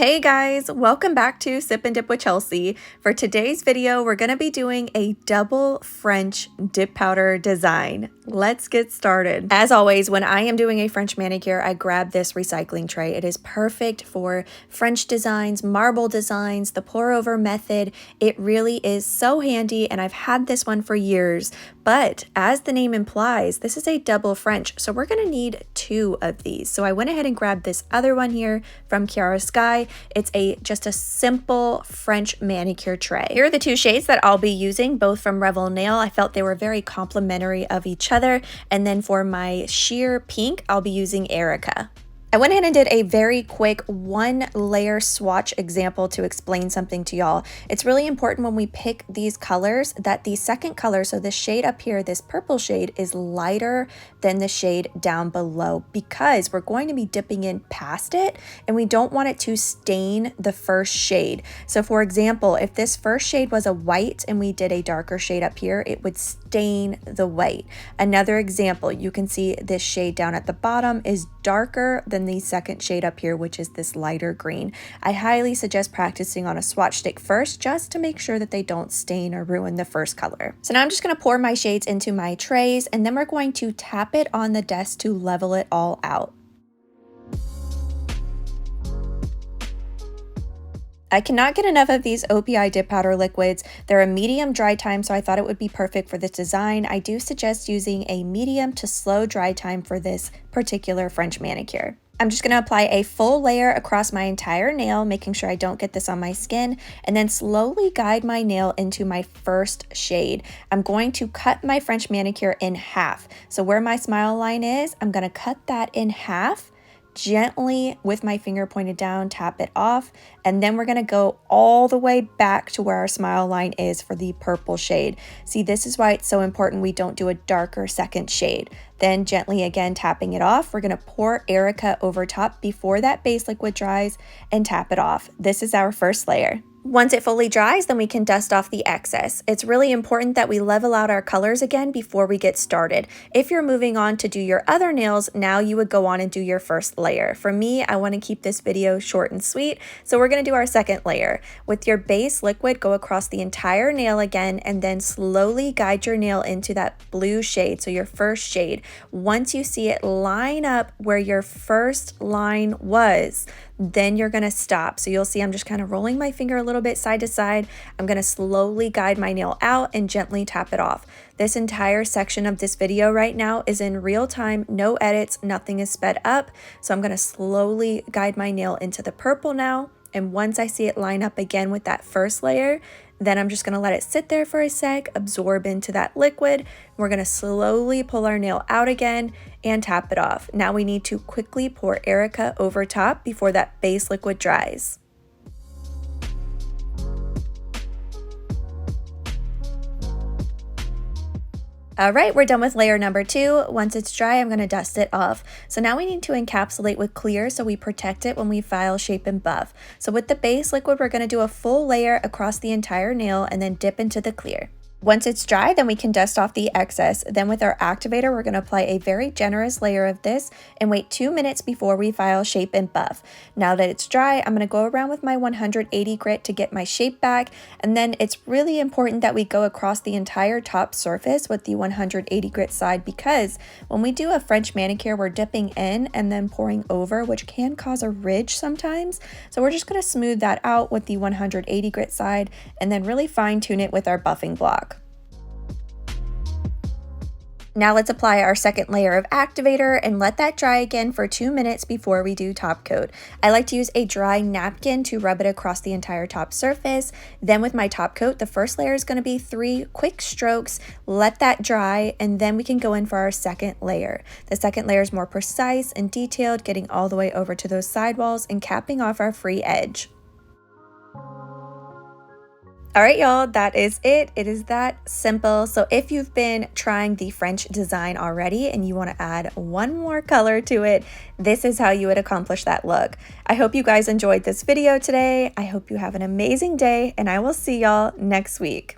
Hey guys, welcome back to Sip and Dip with Chelsea. For today's video, we're going to be doing a double French dip powder design. Let's get started. As always, when I am doing a French manicure, I grab this recycling tray. It is perfect for French designs, marble designs, the pour over method. It really is so handy, and I've had this one for years. But as the name implies, this is a double French, so we're going to need two of these. So I went ahead and grabbed this other one here from Chiarosky. It's just a simple French manicure tray. Here are the two shades that I'll be using, both from Revel Nail. I felt they were very complementary of each other. And then for my sheer pink, I'll be using Erica. I went ahead and did a very quick one layer swatch example to explain something to y'all. It's really important when we pick these colors that the second color, so the shade up here, this purple shade, is lighter than the shade down below because we're going to be dipping in past it and we don't want it to stain the first shade. So for example, if this first shade was a white and we did a darker shade up here, it would stain the white. Another example, you can see this shade down at the bottom is darker than the second shade up here, which is this lighter green. I highly suggest practicing on a swatch stick first just to make sure that they don't stain or ruin the first color. So now I'm just going to pour my shades into my trays and then we're going to tap it on the desk to level it all out. I cannot get enough of these OPI dip powder liquids. They're a medium dry time, so I thought it would be perfect for this design. I do suggest using a medium to slow dry time for this particular French manicure. I'm just going to apply a full layer across my entire nail, making sure I don't get this on my skin, and then slowly guide my nail into my first shade. I'm going to cut my French manicure in half. So where my smile line is, I'm going to cut that in half. Gently with my finger pointed down, tap it off, and then we're going to go all the way back to where our smile line is for the purple shade. See, this is why it's so important we don't do a darker second shade. Then gently again tapping it off, we're going to pour Erica over top before that base liquid dries and tap it off. This is our first layer. Once it fully dries, then we can dust off the excess. It's really important that we level out our colors again before we get started. If you're moving on to do your other nails, now you would go on and do your first layer. For me, I want to keep this video short and sweet, so we're going to do our second layer. With your base liquid, go across the entire nail again and then slowly guide your nail into that blue shade, so your first shade. Once you see it line up where your first line was, then you're going to stop. So you'll see I'm just kind of rolling my finger a little bit side to side. I'm going to slowly guide my nail out and gently tap it off. This entire section of this video right now is in real time, no edits, nothing is sped up. So I'm going to slowly guide my nail into the purple now. And once I see it line up again with that first layer, then I'm just going to let it sit there for a sec, absorb into that liquid. We're going to slowly pull our nail out again and tap it off. Now we need to quickly pour Erica over top before that base liquid dries. All right, we're done with layer number 2. Once it's dry, I'm going to dust it off. So now we need to encapsulate with clear so we protect it when we file, shape, and buff. So with the base liquid, we're going to do a full layer across the entire nail and then dip into the clear. Once it's dry, then we can dust off the excess. Then with our activator, we're going to apply a very generous layer of this and wait 2 minutes before we file, shape, and buff. Now that it's dry, I'm going to go around with my 180 grit to get my shape back. And then it's really important that we go across the entire top surface with the 180 grit side, because when we do a French manicure, we're dipping in and then pouring over, which can cause a ridge sometimes. So we're just going to smooth that out with the 180 grit side and then really fine tune it with our buffing block. Now let's apply our second layer of activator and let that dry again for 2 minutes before we do top coat. I like to use a dry napkin to rub it across the entire top surface. Then with my top coat, the first layer is going to be 3 quick strokes. Let that dry and then we can go in for our second layer. The second layer is more precise and detailed, getting all the way over to those sidewalls and capping off our free edge. All right, y'all, that is it. It is that simple. So if you've been trying the French design already and you want to add one more color to it, this is how you would accomplish that look. I hope you guys enjoyed this video today. I hope you have an amazing day and I will see y'all next week.